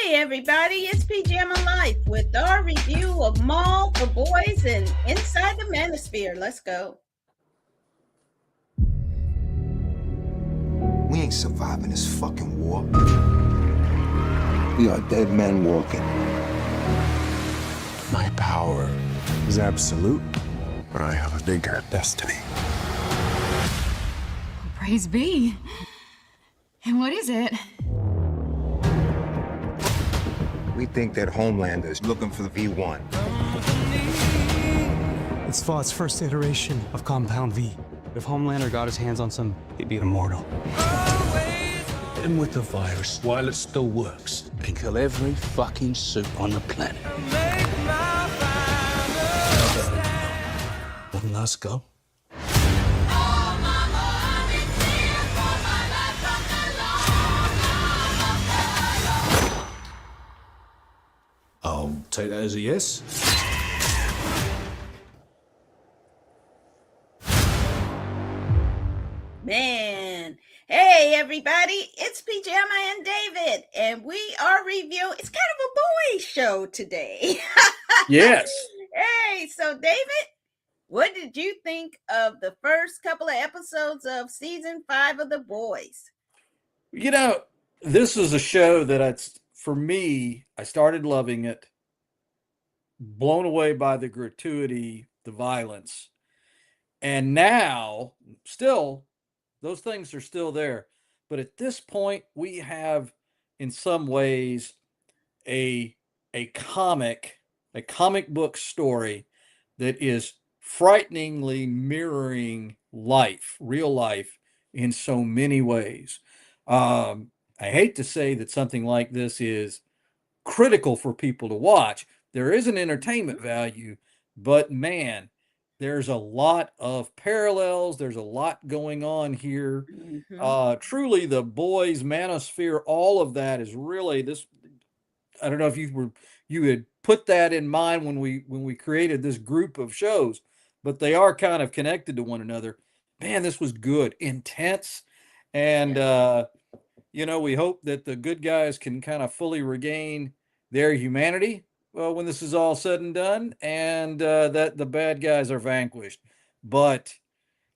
Hey everybody, it's Pajama Life with our review of Maul for Boys and Inside the Manosphere. Let's go. We ain't surviving this fucking war. We are dead men walking. My power is absolute, but I have a bigger destiny. Praise be. And what is it? We think that Homelander is looking for the V1. It's Thought's first iteration of Compound V. If Homelander got his hands on some, he'd be immortal. And with the virus, while it still works, it can kill every fucking suit on the planet. One last go. I'll take that as a yes. Man. Hey everybody, it's Pajama and David, and we are reviewing, it's kind of a boy show today. Yes. Hey, so David, what did you think of the first couple of episodes of season 5 of The Boys? You know, this is a show that for me, I started loving it, blown away by the gratuity, the violence. And now, still, those things are still there. But at this point, we have, in some ways, a comic book story that is frighteningly mirroring life, real life, in so many ways. I hate to say that something like this is critical for people to watch. There is an entertainment value, but man, there's a lot of parallels. There's a lot going on here. Truly, The Boys, Manosphere, all of that is really this. I don't know if you had put that in mind when we created this group of shows, but they are kind of connected to one another. Man, this was good, intense, and we hope that the good guys can kind of fully regain their humanity when this is all said and done, and that the bad guys are vanquished. But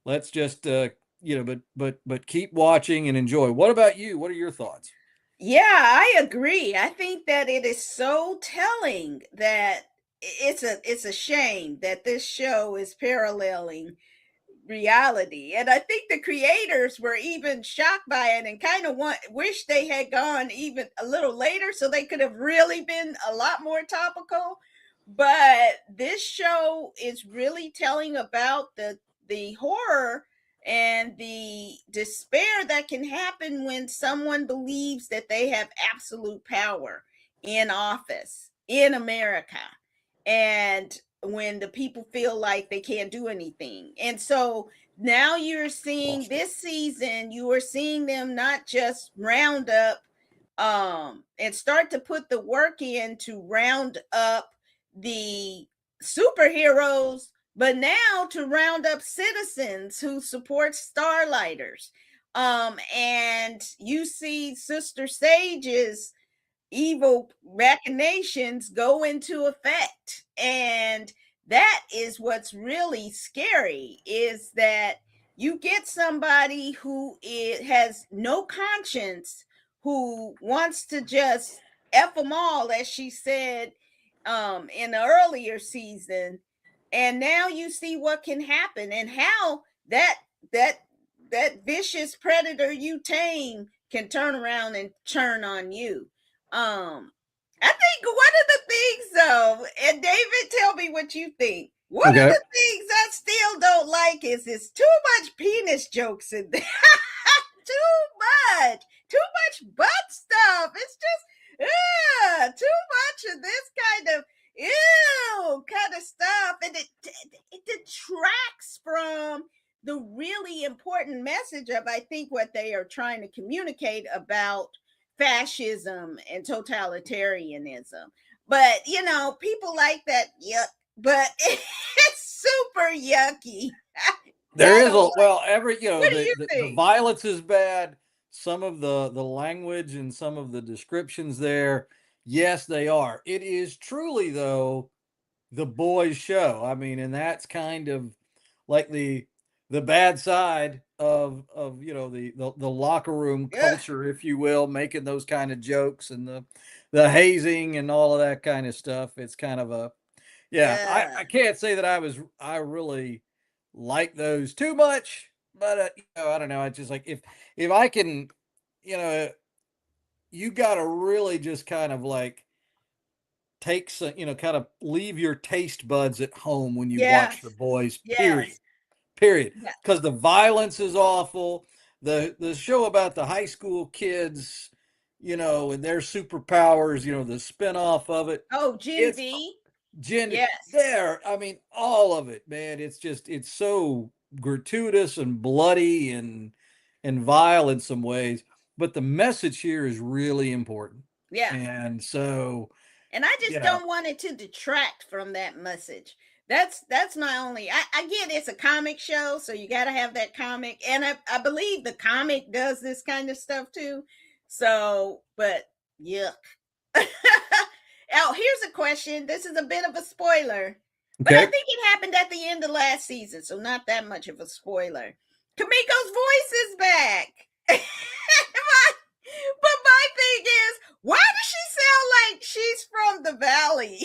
let's just but keep watching and enjoy. What about you? What are your thoughts? Yeah, I agree. I think that it is so telling that it's a shame that this show is paralleling reality. And I think the creators were even shocked by it and kind of wish they had gone even a little later so they could have really been a lot more topical. But this show is really telling about the horror and the despair that can happen when someone believes that they have absolute power in office in America, and when the people feel like they can't do anything. And so now you're seeing this season, you are seeing them not just round up and start to put the work in to round up the superheroes, but now to round up citizens who support Starlighters. And you see Sister Sage's evil machinations go into effect. And that is what's really scary, is that you get somebody who has no conscience, who wants to just F them all, as she said in the earlier season. And now you see what can happen and how that vicious predator you tame can turn around and turn on you. I think one of the things though, and David, tell me what you think. One of the things I still don't like is too much penis jokes in there. Too much butt stuff. It's just too much of this kind of stuff, and it detracts from the really important message of, I think, what they are trying to communicate about fascism and totalitarianism. But people like that, but it's super yucky. There is the violence is bad. Some of the language and some of the descriptions there, Yes, they are. It is truly, though, the boys' show. I mean, and that's kind of like the bad side of the locker room Yeah, culture, if you will, making those kind of jokes and the hazing and all of that kind of stuff. It's kind of a yeah. yeah, I can't say that I really like those too much, but I don't know. It's just like if I can, you know, you got to really just kind of like take some, kind of leave your taste buds at home when you watch The yes, Boys. Period. yes, Period. yeah. Because the violence is awful. The show about the high school kids, and their superpowers, the spinoff of it. Oh, Gen It's V. Gen Yes, there. I mean, all of it, man. It's so gratuitous and bloody and vile in some ways, but the message here is really important. yeah. And so, And I just yeah, don't want it to detract from that message. That's my only. I get it's a comic show, so you got to have that comic, and I believe the comic does this kind of stuff too. So, but yuck. Now, here's a question. This is a bit of a spoiler, but I okay. think it happened at the end of last season, so not that much of a spoiler. Kamiko's voice is back. But my thing is, why does she sound like she's from the valley?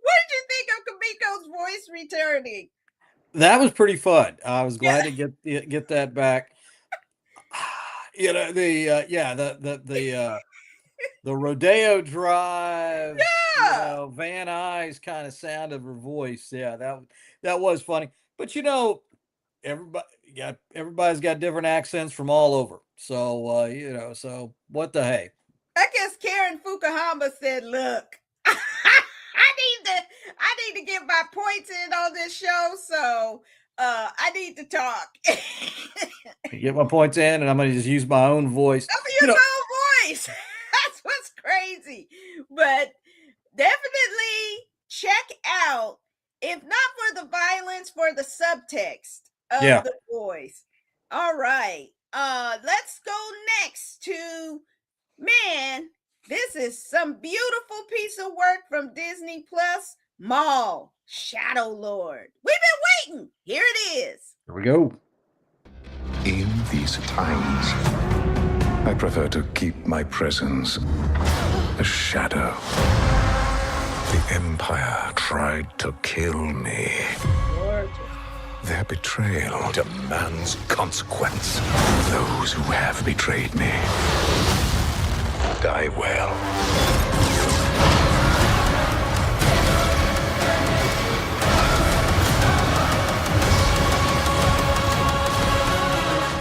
What did you think of Kamiko's voice returning? That was pretty fun. I was Yeah, glad to get that back. The rodeo drive, yeah, Van Nuys kind of sound of her voice. Yeah, that was funny. But everybody's got different accents from all over. So so what the hey. I guess Karen Fukuhama said, "Look, I need to get my points in on this show, so I need to talk." Get my points in, and I'm going to just use my own voice. I'm gonna use my own voice. That's what's crazy. But definitely check out, if not for the violence, for the subtext of Yeah. The Boys. All right. Let's go next to, man, this is some beautiful piece of work from Disney Plus, Maul, Shadow Lord. We've been waiting. Here it is. Here we go. In these times, I prefer to keep my presence a shadow. The Empire tried to kill me. Gorgeous. Their betrayal demands consequence. Those who have betrayed me die well.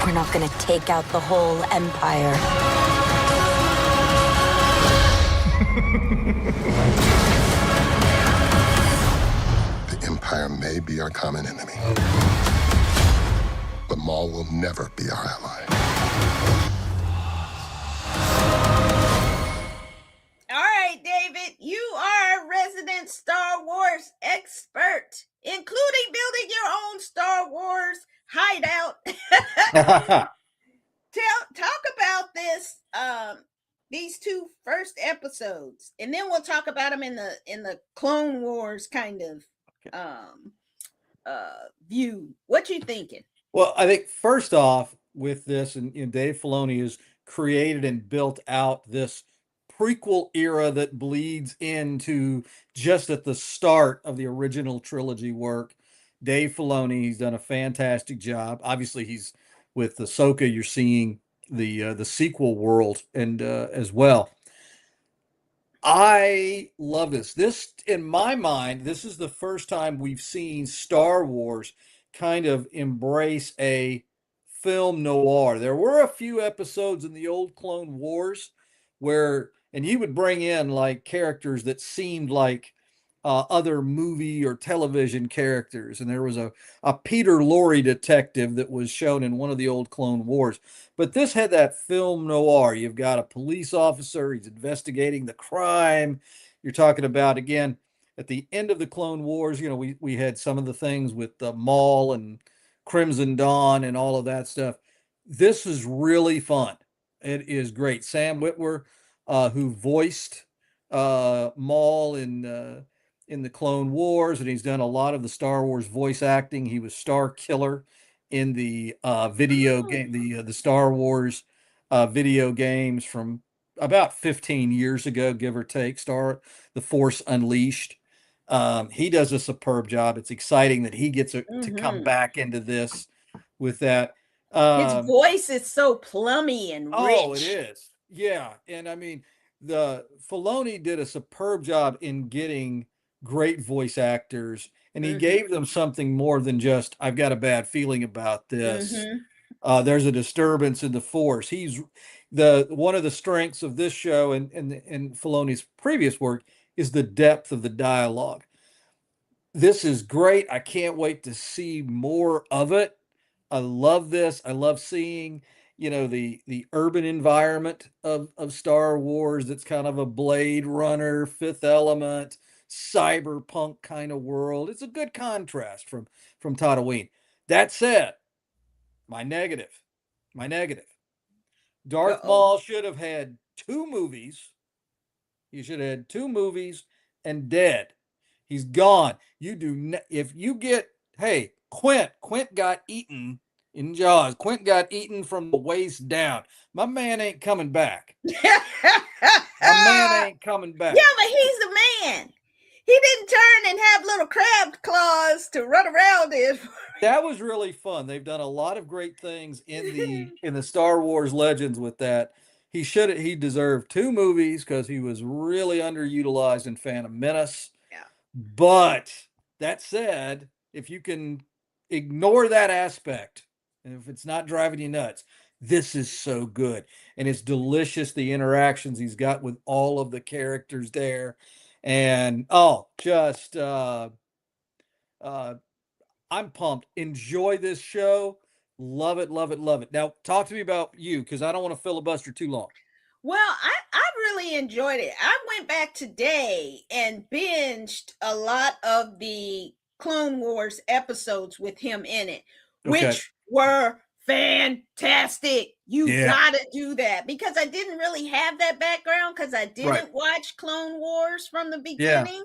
We're not gonna take out the whole empire. The Empire may be our common enemy, but Maul will never be our ally. All right, David, you are a resident Star Wars expert, including building your own Star Wars hideout. Talk about this, these two first episodes, and then we'll talk about them in the Clone Wars kind of view. What you thinking? Well, I think first off with this, and Dave Filoni has created and built out this prequel era that bleeds into just at the start of the original trilogy work. Dave Filoni, he's done a fantastic job. Obviously, he's with Ahsoka. You're seeing the sequel world and as well. I love this. This, in my mind, this is the first time we've seen Star Wars kind of embrace a film noir. There were a few episodes in the old Clone Wars where, and he would bring in like characters that seemed like other movie or television characters. And there was a Peter Lorre detective that was shown in one of the old Clone Wars. But this had that film noir. You've got a police officer, he's investigating the crime. You're talking about, again, at the end of the Clone Wars, we had some of the things with the Maul and Crimson Dawn and all of that stuff. This is really fun. It is great. Sam Witwer, who voiced Maul in the Clone Wars, and he's done a lot of the Star Wars voice acting. He was Star Killer in the video game, the Star Wars video games from about 15 years ago, give or take. The Force Unleashed. He does a superb job. It's exciting that he gets to come back into this with that. His voice is so plummy and rich. Oh, it is. Yeah. And I mean, the Filoni did a superb job in getting great voice actors, and he gave them something more than just, I've got a bad feeling about this. There's a disturbance in the Force. He's one of the strengths of this show and Filoni's previous work is the depth of the dialogue. This is great. I can't wait to see more of it. I love this. I love seeing, the urban environment of Star Wars. That's kind of a Blade Runner, Fifth Element, cyberpunk kind of world. It's a good contrast from Tatooine. That said, my negative. Darth Maul should have had 2 movies. He should have had 2 movies and dead. He's gone. If you get, hey, Quint got eaten in Jaws. Quint got eaten from the waist down. My man ain't coming back. My man ain't coming back. Yeah, but he's the man. He didn't turn and have little crab claws to run around in. That was really fun. They've done a lot of great things in the Star Wars Legends with that. He deserved 2 movies because he was really underutilized in Phantom Menace. Yeah. But that said, if you can ignore that aspect, and if it's not driving you nuts, this is so good. And it's delicious, the interactions he's got with all of the characters there. And I'm pumped. Enjoy this show. Love it, love it, love it. Now, talk to me about you, because I don't want to filibuster too long. Well, I really enjoyed it. I went back today and binged a lot of the Clone Wars episodes with him in it, which were fantastic. You gotta do that, because I didn't really have that background because I didn't watch Clone Wars from the beginning.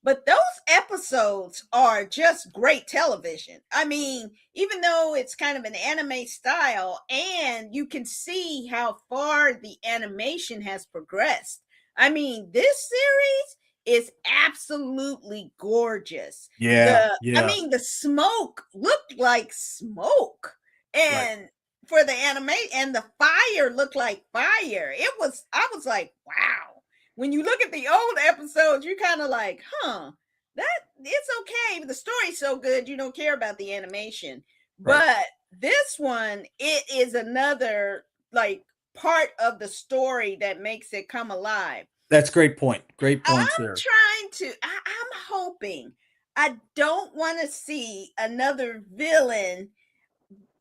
But those episodes are just great television. I mean, even though it's kind of an anime style, and you can see how far the animation has progressed. I mean, this series is absolutely gorgeous. I mean, the smoke looked like smoke, and for the anime, and the fire looked like fire. I was like, wow. When you look at the old episodes, you're kind of like, that it's okay. The story's so good, you don't care about the animation. Right. But this one, it is another like part of the story that makes it come alive. That's great point. Great points there. I'm hoping. I don't want to see another villain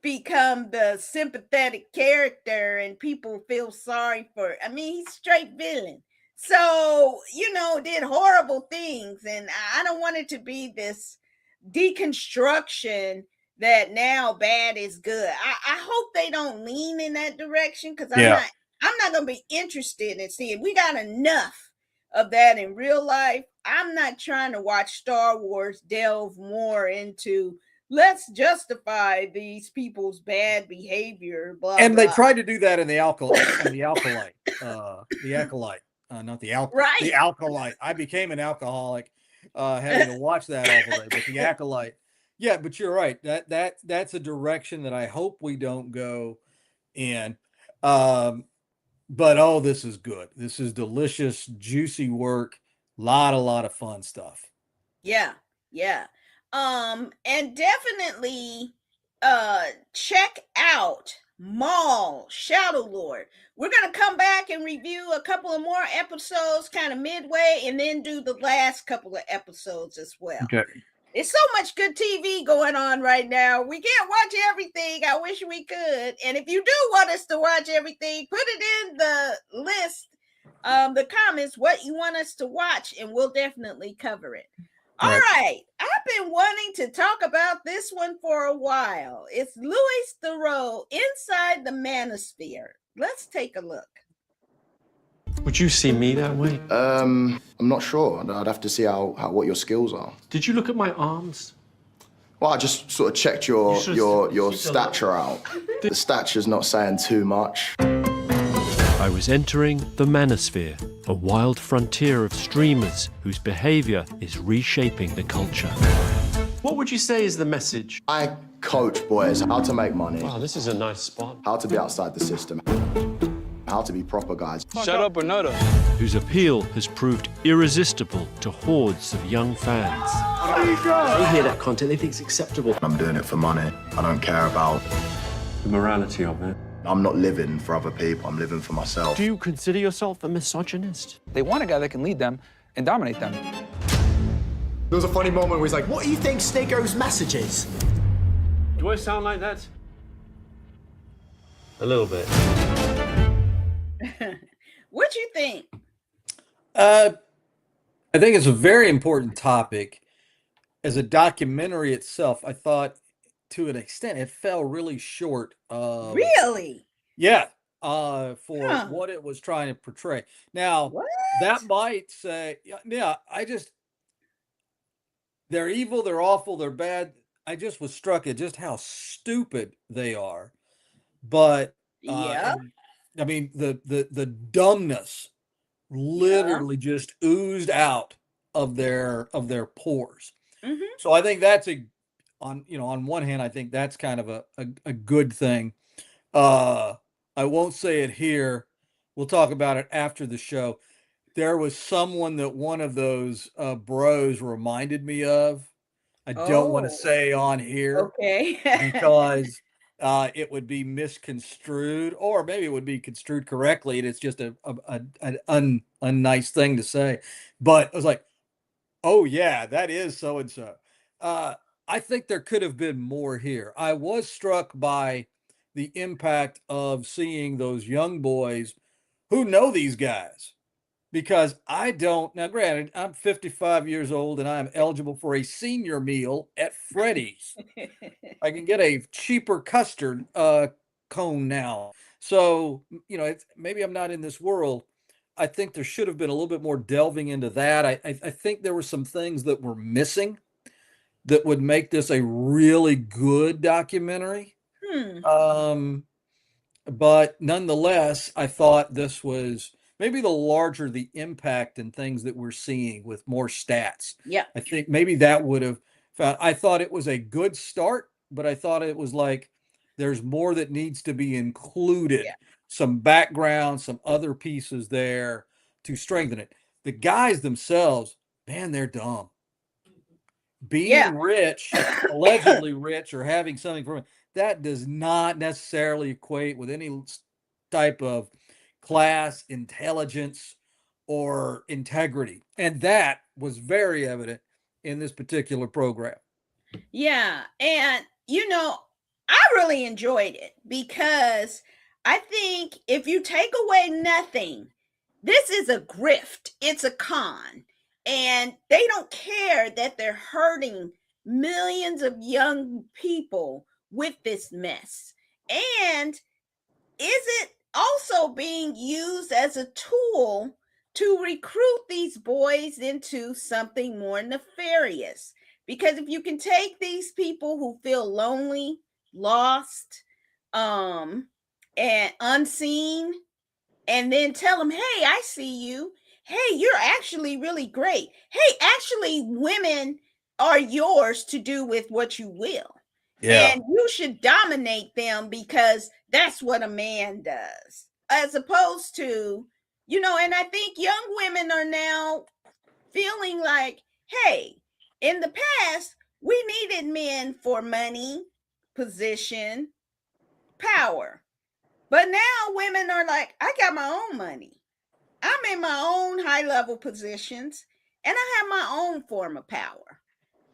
become the sympathetic character and people feel sorry for it. I mean, he's straight villain. So, did horrible things. And I don't want it to be this deconstruction that now bad is good. I hope they don't lean in that direction, because I'm not going to be interested in seeing. We got enough of that in real life. I'm not trying to watch Star Wars delve more into let's justify these people's bad behavior. Blah, and blah. They tried to do that in the Acolyte. The Acolyte. Not the alcohol. Right. The Acolyte. I became an alcoholic having to watch that all day. But the Acolyte. Yeah, but you're right. That's a direction that I hope we don't go in. But this is good. This is delicious, juicy work. Lot of fun stuff. Yeah. And definitely check out Maul, Shadow Lord. We're going to come back and review a couple of more episodes kind of midway, and then do the last couple of episodes as well. Okay. There's so much good TV going on right now. We can't watch everything. I wish we could. And if you do want us to watch everything, put it in the list, the comments, what you want us to watch, and we'll definitely cover it. All right. I've been wanting to talk about this one for a while. It's Louis Theroux, Inside the Manosphere. Let's take a look. Would you see me that way? I'm not sure. I'd have to see what your skills are. Did you look at my arms? Well, I just sort of checked your stature out. The stature's not saying too much. I was entering the Manosphere, a wild frontier of streamers whose behavior is reshaping the culture. What would you say is the message? I coach boys how to make money. Wow, this is a nice spot. How to be outside the system. How to be proper guys. Shut up, Bernardo. Whose appeal has proved irresistible to hordes of young fans. They hear that content, they think it's acceptable. I'm doing it for money. I don't care about The morality of it. I'm not living for other people. I'm living for myself. Do you consider yourself a misogynist? They want a guy that can lead them and dominate them. There was a funny moment where he's like, what do you think Sneako's message is? Do I sound like that? A little bit. What you think? I think it's a very important topic. As a documentary itself, I thought to an extent it fell really short of Really? for what it was trying to portray. Now, that might say, they're evil, they're awful, they're bad. I just was struck at just how stupid they are. But Yeah. I mean, the dumbness literally just oozed out of their pores. Mhm. So I think that's on one hand, I think that's kind of a good thing. I won't say it here. We'll talk about it after the show. There was someone that one of those bros reminded me of. I don't want to say on here Okay. because it would be misconstrued, or maybe it would be construed correctly, and it's just an unnice thing to say. But I was like, oh yeah, that is so and so. I think there could have been more here. I was struck by the impact of seeing those young boys who know these guys, because I don't. Now, granted, I'm 55 years old and I'm eligible for a senior meal at Freddy's. I can get a cheaper custard cone now. So, maybe I'm not in this world. I think there should have been a little bit more delving into that. I think there were some things that were missing that would make this a really good documentary. But nonetheless, I thought this was maybe the larger the impact and things that we're seeing with more stats. Yeah. I think maybe that would have I thought it was a good start, but I thought it was like there's more that needs to be included. Yeah. Some background, some other pieces there to strengthen it. The guys themselves, man, they're dumb. Being rich, allegedly rich, or having something from it, that does not necessarily equate with any type of class, intelligence, or integrity. And that was very evident in this particular program. Yeah. And, I really enjoyed it because I think if you take away nothing, this is a grift. It's a con. And they don't care that they're hurting millions of young people with this mess. And is it also being used as a tool to recruit these boys into something more nefarious? Because if you can take these people who feel lonely, lost, and unseen, and then tell them, hey, I see you. Hey, you're actually really great. Hey, actually, women are yours to do with what you will. Yeah. And you should dominate them because that's what a man does. As opposed to, and I think young women are now feeling like, hey, in the past, we needed men for money, position, power. But now women are like, I got my own money. I'm in my own high-level positions, and I have my own form of power.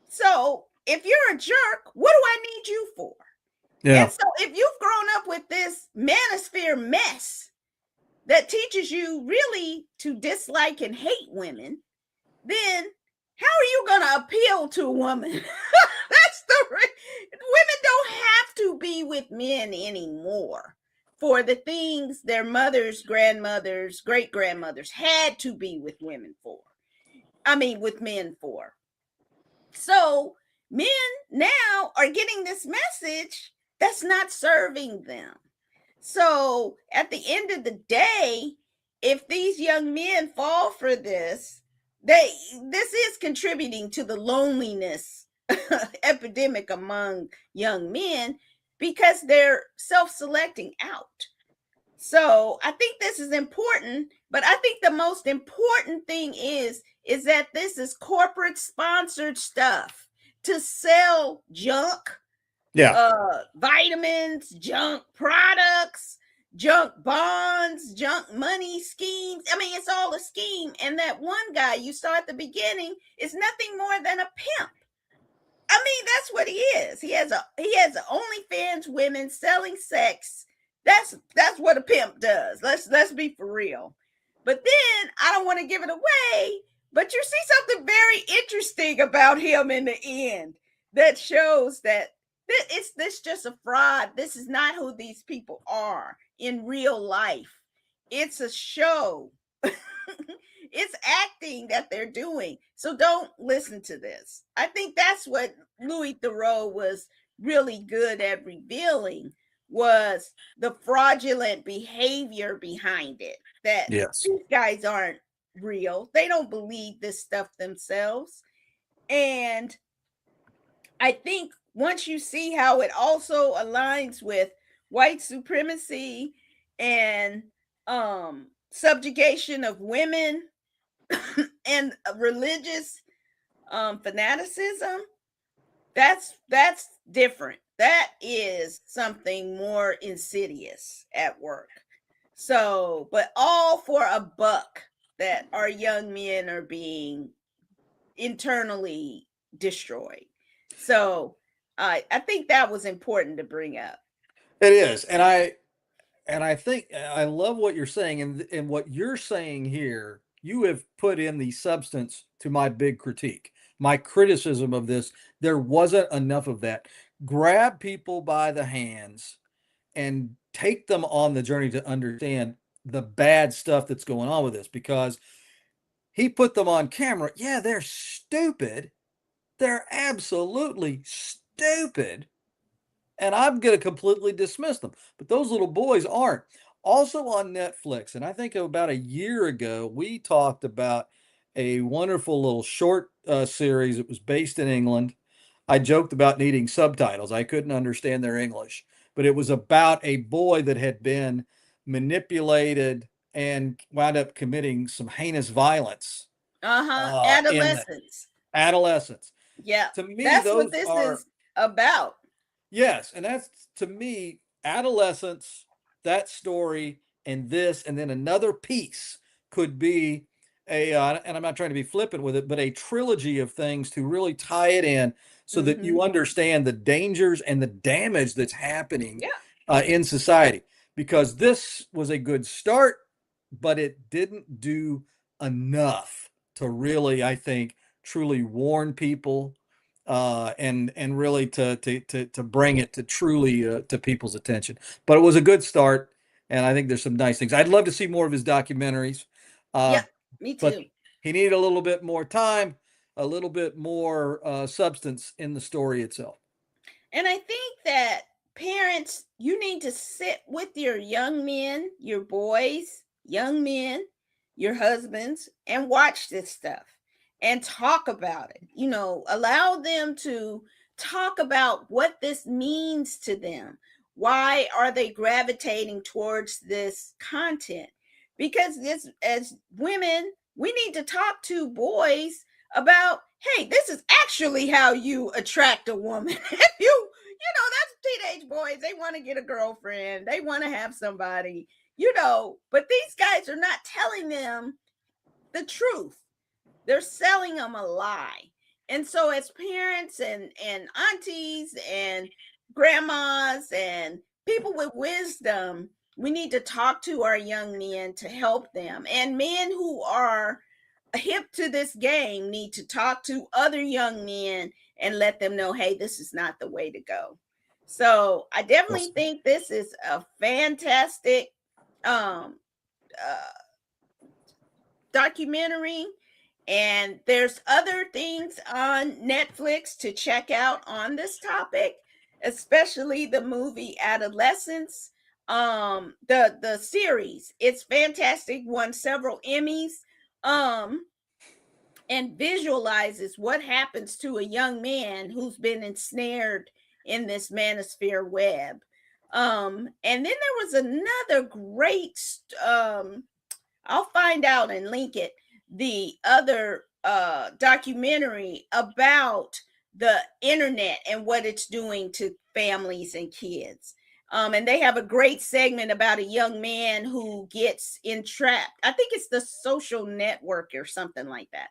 So if you're a jerk, what do I need you for? Yeah. And so if you've grown up with this manosphere mess that teaches you really to dislike and hate women, then how are you going to appeal to a woman? Women don't have to be with men anymore for the things their mothers, grandmothers, great grandmothers had to be with women for. I mean, with men for. So men now are getting this message that's not serving them. So at the end of the day, if these young men fall for this, this is contributing to the loneliness epidemic among young men because they're self-selecting out. So I think this is important, but I think the most important thing is that this is corporate sponsored stuff to sell junk, vitamins, junk products, junk bonds, junk money schemes. I mean, it's all a scheme. And that one guy you saw at the beginning is nothing more than a pimp. I mean, that's what he is. He has a OnlyFans women selling sex. That's what a pimp does. Let's be for real. But then I don't want to give it away, but you see something very interesting about him in the end that shows that this just a fraud. This is not who these people are in real life. It's a show. It's acting that they're doing. So don't listen to this. I think that's what Louis Theroux was really good at revealing, was the fraudulent behavior behind it. That these guys aren't real. They don't believe this stuff themselves. And I think once you see how it also aligns with white supremacy and subjugation of women and religious fanaticism, that's different. That is something more insidious at work. So, but all for a buck, that our young men are being internally destroyed. So I think that was important to bring up. It is. And I think I love what you're saying, and what you're saying here, you have put in the substance to my big critique. My criticism of this, there wasn't enough of that. Grab people by the hands and take them on the journey to understand the bad stuff that's going on with this, because he put them on camera. Yeah, they're stupid. They're absolutely stupid. And I'm going to completely dismiss them. But those little boys aren't. Also on Netflix, and I think about a year ago, we talked about a wonderful little short series. It was based in England. I joked about needing subtitles. I couldn't understand their English. But it was about a boy that had been manipulated and wound up committing some heinous violence. Adolescence. Adolescence. Yeah. To me, that's those what this is about. Yes. And that's, to me, adolescence, that story, and this, and then another piece could be and I'm not trying to be flippant with it, but a trilogy of things to really tie it in so that you understand the dangers and the damage that's happening in society. Because this was a good start, but it didn't do enough to really, I think, truly warn people and really to bring it to truly to people's attention. But it was a good start, and I think there's some nice things. I'd love to see more of his documentaries. Me too. But he needed a little bit more time, a little bit more substance in the story itself. And I think that parents, you need to sit with your young men, your boys, young men, your husbands, and watch this stuff and talk about it. You know, allow them to talk about what this means to them. Why are they gravitating towards this content? Because this, as women, we need to talk to boys about, hey, this is actually how you attract a woman. If you know, that's teenage boys. They want to get a girlfriend. They want to have somebody, you know, but these guys are not telling them the truth. They're selling them a lie. And so as parents and aunties and grandmas and people with wisdom, we need to talk to our young men to help them. And men who are hip to this game need to talk to other young men and let them know, hey, this is not the way to go. So I definitely think this is a fantastic documentary. And there's other things on Netflix to check out on this topic, especially the movie Adolescence. The series, it's fantastic, won several Emmys, and visualizes what happens to a young man who's been ensnared in this manosphere web. And then there was another great I'll find out and link it, the other documentary about the internet and what it's doing to families and kids. And they have a great segment about a young man who gets entrapped. I think it's the social network or something like that.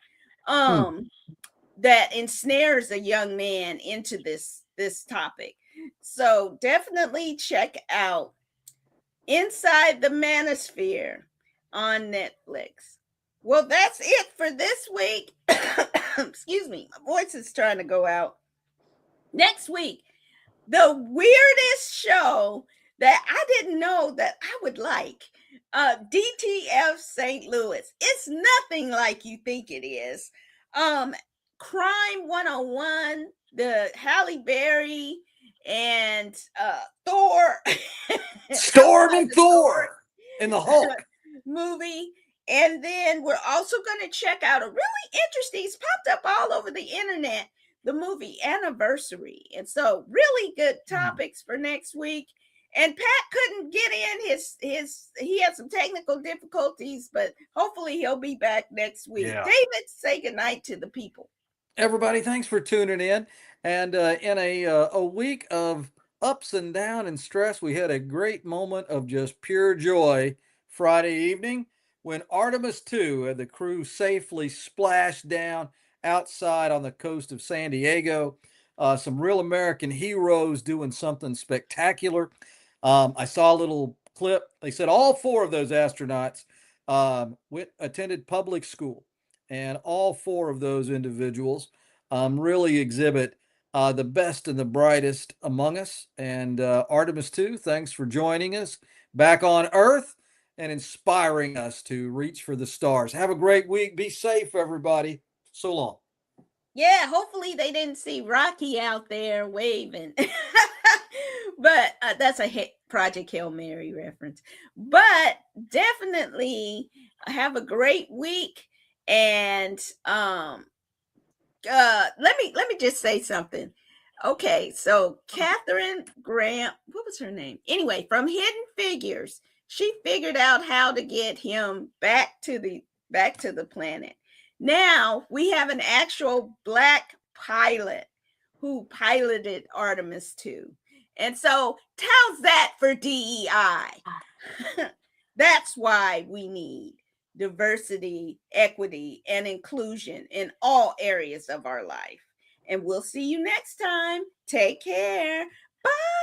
That ensnares a young man into this topic. So definitely check out Inside the Manosphere on Netflix. Well, that's it for this week. Excuse me, my voice is trying to go out. Next week, the weirdest show that I didn't know that I would like. DTF St. Louis. It's nothing like you think it is. Crime 101, the Halle Berry and Thor. Storm and Thor and the Hulk movie. And then we're also going to check out a really interesting, it's popped up all over the internet, the movie Anniversary. And so really good topics for next week. And Pat couldn't get in he had some technical difficulties, but hopefully he'll be back next week. Yeah. David, say goodnight to the people. Everybody, thanks for tuning in. And in a week of ups and downs and stress, we had a great moment of just pure joy Friday evening when Artemis II and the crew safely splashed down outside on the coast of San Diego. Some real American heroes doing something spectacular. I saw a little clip. They said all 4 of those astronauts attended public school, and all 4 of those individuals really exhibit the best and the brightest among us. And Artemis II, thanks for joining us back on Earth and inspiring us to reach for the stars. Have a great week. Be safe, everybody. So long. Yeah, hopefully they didn't see Rocky out there waving. But that's a Project Hail Mary reference. But definitely have a great week. And let me just say something. Okay, so Catherine Grant, what was her name? Anyway, from Hidden Figures, she figured out how to get him back to the planet. Now we have an actual Black pilot who piloted Artemis II. And so how's that for DEI? That's why we need diversity, equity, and inclusion in all areas of our life. And we'll see you next time. Take care. Bye.